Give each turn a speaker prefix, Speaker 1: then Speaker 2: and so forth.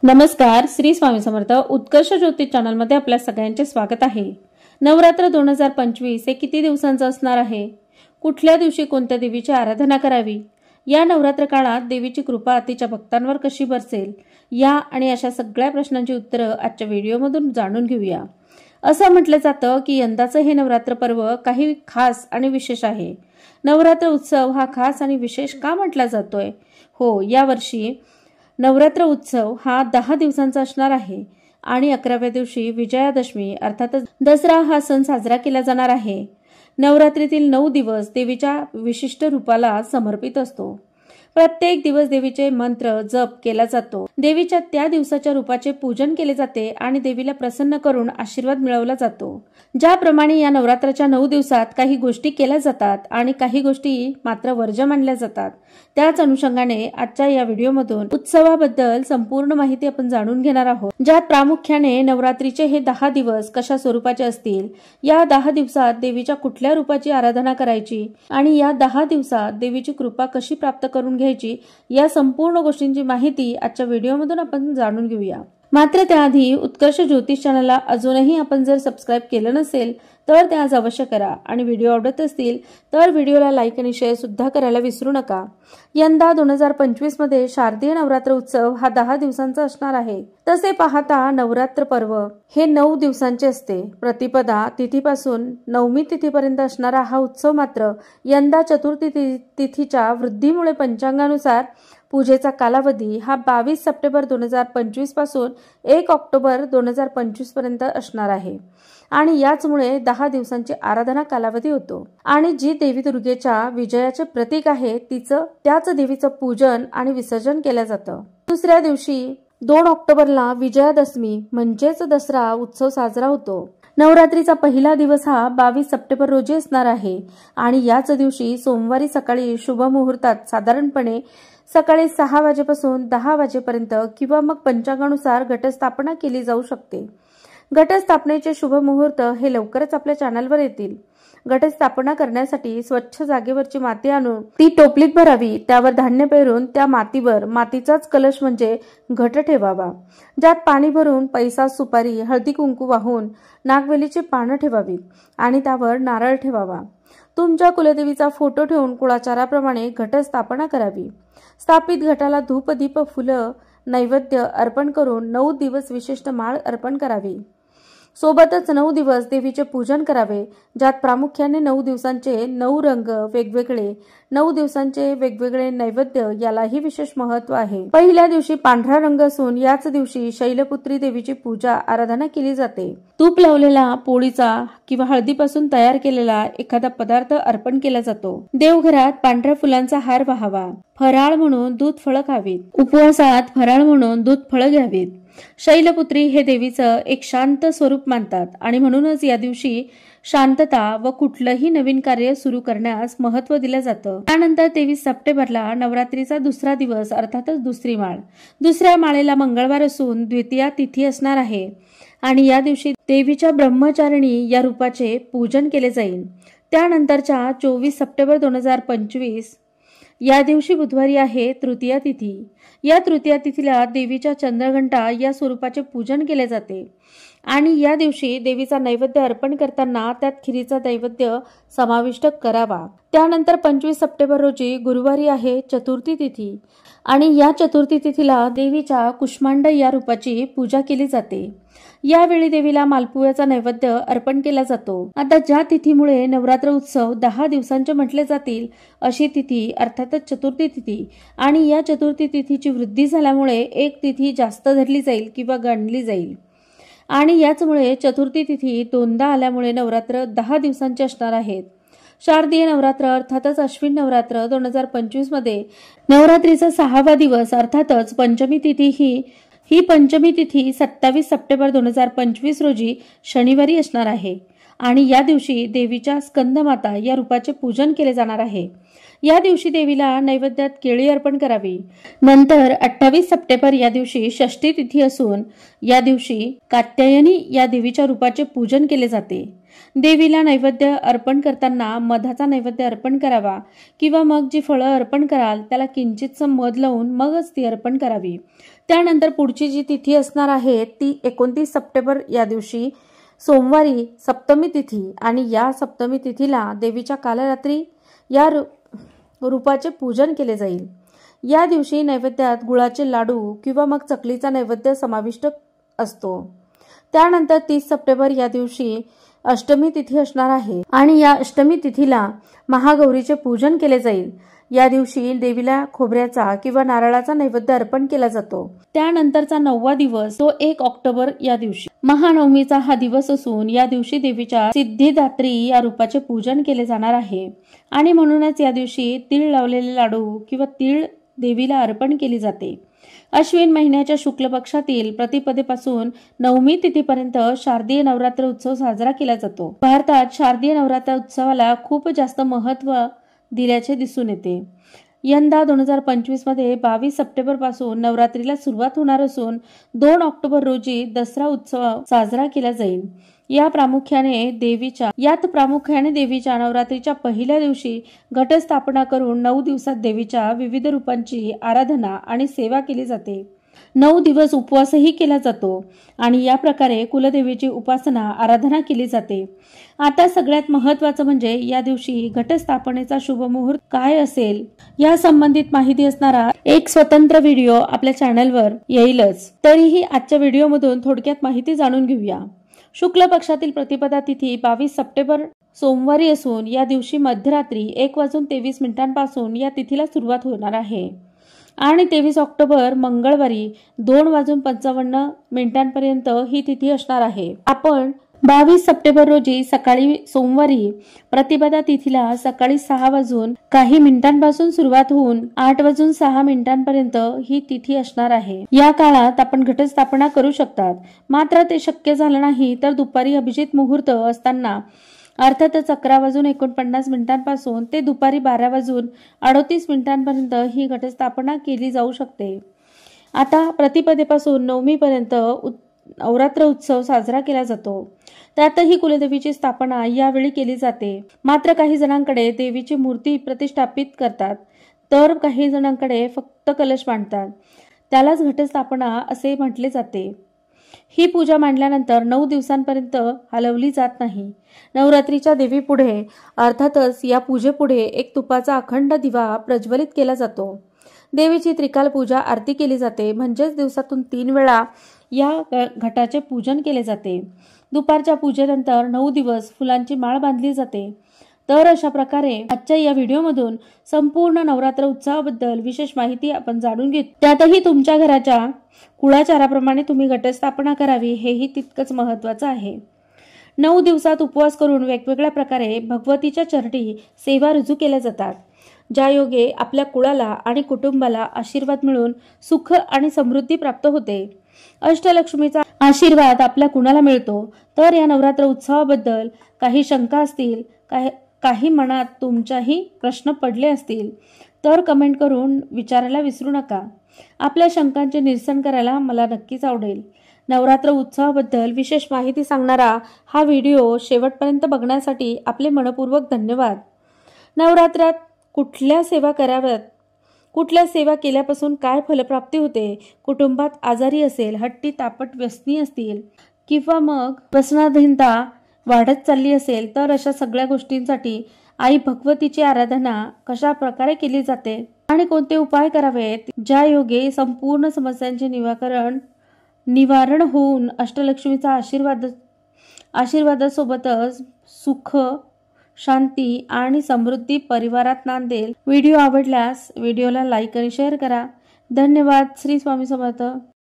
Speaker 1: नमस्कार, श्री स्वामी समर्थ. उत्कर्ष ज्योतिष चॅनल मध्ये आपल्या सगळ्यांचे स्वागत आहे. नवरात्र 2025 हे किती दिवसांचं असणार आहे? कुठल्या दिवशी कोणत्या देवीची आराधना करावी? या नवरात्र काळात देवीची कृपा तिच्या भक्तांवर कशी बरसेल? या आणि अशा सगळ्या प्रश्नांची उत्तरं आजच्या व्हिडिओमधून जाणून घेऊया. असं म्हटलं जातं की यंदाचं हे नवरात्र पर्व काही खास आणि विशेष आहे. नवरात्र उत्सव हा खास आणि विशेष का म्हटला जातोय? हो, या वर्षी नवरात्र उत्सव हा 10 दिवसांचा असणार आहे आणि 11व्या दिवशी विजयादशमी अर्थातच दसरा हा सण साजरा केला जाणार आहे. नवरात्रीतील 9 दिवस देवीच्या विशिष्ट रूपाला समर्पित असतो. प्रत्येक दिवस देवीचे मंत्र जप केला जातो. देवीच्या त्या दिवसाच्या रूपाचे पूजन केले जाते आणि देवीला प्रसन्न करून आशीर्वाद मिळवला जातो. ज्याप्रमाणे या नवरात्राच्या 9 दिवसात काही गोष्टी केल्या जातात आणि काही गोष्टी मात्र वर्ज्य मानल्या जातात, त्याच अनुषंगाने आजच्या या व्हिडिओमधून उत्सवाबद्दल संपूर्ण माहिती आपण जाणून घेणार आहोत. ज्यात प्रामुख्याने नवरात्रीचे हे 10 दिवस कशा स्वरूपाचे असतील, या 10 दिवसात देवीच्या कुठल्या रूपाची आराधना करायची आणि या 10 दिवसात देवीची कृपा कशी प्राप्त करून घ्यायची, या संपूर्ण गोष्टींची माहिती आजच्या व्हिडिओमधून आपण जाणून घेऊया. मात्र त्याआधी उत्कर्ष ज्योतिष चॅनलला अजूनही आपण जर सबस्क्राईब केलं नसेल तर ते आज अवश्य करा आणि व्हिडिओ आवडत असतील तर व्हिडिओला लाईक आणि शेअर सुद्धा करायला विसरू नका. यंदा 2025 मध्ये शारदीय नवरात्र उत्सव हा 10 दिवसांचा असणार आहे. तसे पाहता नवरात्र पर्व हे 9 दिवसांचे असते. प्रतिपदा तिथीपासून नवमी तिथीपर्यंत असणारा हा उत्सव मात्र यंदा चतुर्थी तिथीच्या वृद्धीमुळे पंचांगानुसार पूजेचा कालावधी हा 22 सप्टेंबर 2025 पासून 1 ऑक्टोबर 2025 पर्यंत असणार आहे आणि याचमुळे 10 दिवसांची आराधना कालावधी होतो. आणि जी देवी दुर्गेच्या विजयाचे प्रतीक आहे त्याच देवीचं पूजन आणि विसर्जन केलं जातं. दुसऱ्या दिवशी 2 ऑक्टोबरला विजयादशमी म्हणजेच दसरा उत्सव साजरा होतो. नवरात्रीचा पहिला दिवस हा 22 सप्टेंबर रोजी असणार आहे आणि याच दिवशी सोमवारी सकाळी शुभ मुहूर्तात साधारणपणे सकाळी 6 वाजेपासून 10 वाजेपर्यंत किंवा मग पंचांगानुसार घटस्थापना केली जाऊ शकते. घटस्थापनेचे शुभ मुहूर्त हे लवकरच आपल्या चॅनलवर येतील. घटस्थापना करण्यासाठी स्वच्छ जागेवरची माती आणून ती टोपलीत भरावी. त्यावर धान्य पेरून त्या मातीवर मातीचाच कलश म्हणजे घट ठेवावा. ज्यात पाणी भरून पैसा, सुपारी, हळदी कुंकू वाहून नागवेलीची पानं ठेवावीत आणि त्यावर नारळ ठेवावा. तुमच्या कुलदेवीचा फोटो ठेवून कुळाचाराप्रमाणे घटस्थापना करावी. स्थापित घटाला धूप, दीप, फुलं, नैवेद्य अर्पण करून 9 दिवस विशिष्ट माळ अर्पण करावी. सोबतच 9 दिवस देवीचे पूजन करावे. ज्यात प्रामुख्याने 9 दिवसांचे 9 रंग वेगवेगळे, 9 दिवसांचे वेगवेगळे नैवेद्य यालाही विशेष महत्व आहे. पहिल्या दिवशी पांढरा रंग असून याच दिवशी शैलपुत्री देवीची पूजा आराधना केली जाते. तूप लावलेला पोळीचा किंवा हळदीपासून तयार केलेला एखादा पदार्थ अर्पण केला जातो. देवघरात पांढऱ्या फुलांचा हार व्हावा. फराळ म्हणून दूध फळं खावीत. उपवासात फराळ म्हणून दूध फळं घ्यावीत. शैलपुत्री हे देवीचं एक शांत स्वरूप मानतात आणि म्हणूनच या दिवशी शांतता व कुठलंही नवीन कार्य सुरू करण्यास महत्व दिलं जातं. त्यानंतर 23 सप्टेंबरला नवरात्रीचा दुसरा दिवस अर्थातच दुसरी माळ. दुसऱ्या माळेला मंगळवार असून द्वितीया तिथी असणार आहे आणि या दिवशी देवीच्या ब्रह्मचारिणी या रूपाचे पूजन केले जाईल. त्यानंतरच्या 24 सप्टेंबर 2025 या दिवशी बुधवारी आहे तृतीया तिथी. या तृतीया तिथीला देवीच्या चंद्रघंटा या स्वरूपाचे पूजन केले जाते आणि या दिवशी देवीचा नैवेद्य अर्पण करताना त्यात खिरीचा नैवेद्य समाविष्ट करावा. त्यानंतर 25 सप्टेंबर रोजी गुरुवारी आहे चतुर्थी तिथी आणि या चतुर्थी तिथीला देवीच्या कुष्मांड या रूपाची पूजा केली जाते. यावेळी देवीला मालपुव्याचा नैवेद्य अर्पण केला जातो. आता ज्या तिथीमुळे नवरात्र उत्सव 10 दिवसांचे म्हटले जातील अशी तिथी अर्थातच चतुर्थी तिथी आणि या चतुर्थी तिथीची वृद्धी झाल्यामुळे एक तिथी जास्त धरली जाईल किंवा गणली जाईल आणि याचमुळे चतुर्थी तिथी दोनदा आल्यामुळे नवरात्र 10 दिवसांचे असणार आहेत. शारदीय नवरात्र अर्थातच अश्विन नवरात्र 2025 मध्ये नवरात्रीचा 6वा दिवस अर्थातच पंचमी तिथी ही पंचमी तिथी 27 सप्टेंबर 2025 रोजी शनिवारी असणार आहे आणि या दिवशी देवीच्या स्कंदमाता या रूपाचे पूजन केले जाणार आहे. या दिवशी देवीला नैवेद्यात केळी अर्पण करावी. नंतर 28 सप्टेंबर या दिवशी षष्ठी तिथी असून या दिवशी कात्यायनी या देवीच्या रूपाचे पूजन केले जाते. देवीला नैवेद्य अर्पण करताना मधाचा नैवेद्य अर्पण करावा किंवा मग जी फळं अर्पण कराल त्याला किंचितसं मध लावून मगच ती अर्पण करावी। त्यानंतर पुढची जी तिथी असणार आहे ती 29 सप्टेंबर या दिवशी सोमवारी सप्तमी तिथी आणि या सप्तमी तिथीला देवीच्या कालरात्री या रूपाचे पूजन केले जाईल। या दिवशी नैवेद्यात गुळाचे लाडू किंवा मग चकलीचा नैवेद्य समाविष्ट असतो। त्यानंतर 30 सप्टेंबर या दिवशी अष्टमी तिथी असणार आहे आणि या अष्टमी तिथीला महागौरीचे पूजन केले जाईल। या दिवशी देवीला खोबऱ्याचा किंवा नारळाचा नैवेद्य अर्पण केला जातो। त्यानंतरचा 9वा दिवस तो 1 ऑक्टोबर या दिवशी महानवमीचा हा दिवस असून या दिवशी देवीच्या सिद्धिदात्री या रूपाचे पूजन केले जाणार आहे आणि म्हणूनच या दिवशी तीळ लावलेले लाडू किंवा तीळ देवीला अर्पण केली जाते। अश्विन महिन्याच्या शुक्ल पक्षातील प्रतिपदेपासून नवमी तिथीपर्यंत शारदीय नवरात्र उत्सव साजरा केला जातो। भारतात शारदीय नवरात्र उत्सवाला खूप जास्त महत्त्व दिल्याचे दिसून येते। यंदा 2025 मध्ये 22 सप्टेंबर पासून नवरात्रीला सुरुवात होणार असून 2 ऑक्टोबर रोजी दसरा उत्सव साजरा केला जाईल। यात प्रामुख्याने देवीच्या नवरात्रीच्या पहिल्या दिवशी घटस्थापना करून 9 दिवसात देवीच्या विविध रूपांची आराधना आणि सेवा केली जाते। 9 दिवस उपवासही केला जातो आणि या प्रकारे कुलदेवीची उपासना आराधना केली जाते। आता सगळ्यात महत्त्वाचं म्हणजे या दिवशी घटस्थापनेचा शुभ मुहूर्त काय असेल या संबंधित माहिती असणारा एक स्वतंत्र व्हिडिओ आपल्या चॅनलवर येईलच। तरीही आजच्या व्हिडिओमधून थोडक्यात माहिती जाणून घेऊया। शुक्ल पक्षातील प्रतिपदा तिथी 22 सप्टेंबर सोमवारी असून या दिवशी मध्यरात्री 1:23 पासून या तिथीला सुरुवात होणार आहे आणि 23 ऑक्टोबर मंगळवारी 2:55 पर्यंत ही तिथी असणार आहे। आपण 22 सप्टेंबर रोजी सकाळी सोमवारी प्रतिपदा तिथीला सकाळी 6:00 पासून सुरुवात होऊन 8:06 पर्यंत ही तिथी असणार आहे। या काळात आपण घटस्थापना करू शकतात, मात्र ते शक्य झालं नाही तर दुपारी अभिजित मुहूर्त असताना अर्थातच 11:49 पासून ते दुपारी 12:38 पर्यंत ही घटस्थापना केली जाऊ शकते। आता प्रतिपदेपासून नवमीपर्यंत नवरात्र उत्सव साजरा केला जातो। त्यातही कुलदेवीची स्थापना यावेळी केली जाते। मात्र काही जणांकडे देवीची मूर्ती प्रतिष्ठापित करतात तर काही जणांकडे फक्त कलश मांडतात, त्यालाच घटस्थापना असे म्हटले जाते। ही पूजा मांडल्यानंतर 9 दिवसांपर्यंत हलवली जात नाही। नवरात्रीच्या देवी पुढे अर्थातच या पूजेपुढे एक तुपाचा अखंड दिवा प्रज्वलित केला जातो। देवीची त्रिकाल पूजा आरती केली जाते, म्हणजेच दिवसातून 3 वेळा या घटाचे पूजन केले जाते। दुपारच्या पूजेनंतर 9 दिवस फुलांची माळ बांधली जाते। तर अशा प्रकारे आजच्या या व्हिडिओमधून संपूर्ण नवरात्र उत्सवाबद्दल विशेष माहिती आपण जाणून घेतो। त्यातही तुमच्या घराच्या कुळाचाराप्रमाणे तुम्ही घटस्थापना करावी हेही तितकंच महत्त्वाचं आहे। 9 दिवसात उपवास करून वेगवेगळ्या प्रकारे भगवतीच्या चरणी सेवा रुजू केल्या जातात, ज्या योगे आपल्या कुळाला आणि कुटुंबाला आशीर्वाद मिळून सुख आणि समृद्धी प्राप्त होते। अष्टलक्ष्मीचा आशीर्वाद आपल्या कुणाला मिळतो। तर या नवरात्र उत्सवाबद्दल काही शंका असतील, काही मनात तुमच्याही प्रश्न पडले असतील तर कमेंट करून विचारायला विसरू नका। आपल्या शंकांचे निरसन करायला मला नक्कीच आवडेल। नवरात्र उत्सवाबद्दल विशेष माहिती सांगणारा हा व्हिडिओ शेवटपर्यंत बघण्यासाठी आपले मनपूर्वक धन्यवाद। नवरात्रात कुठल्या सेवा कराव्यात, कुठल्या सेवा केल्यापासून काय फलप्राप्ती होते, कुटुंबात आजारी असेल, हट्टी तापट व्यसनी असतील किंवा मग व्यसनाधीनता वाढत चालली असेल तर अशा सगळ्या गोष्टींसाठी आई भगवतीची आराधना कशा प्रकारे केली जाते आणि कोणते उपाय करावेत, ज्या योगे संपूर्ण समस्यांचे निवारण होऊन अष्टलक्ष्मीचा आशीर्वादासोबतच सुख, शांती आणि समृद्धी परिवारात नांदेल। व्हिडिओ आवडल्यास व्हिडिओला लाईक आणि शेअर करा। धन्यवाद। श्री स्वामी समर्थ।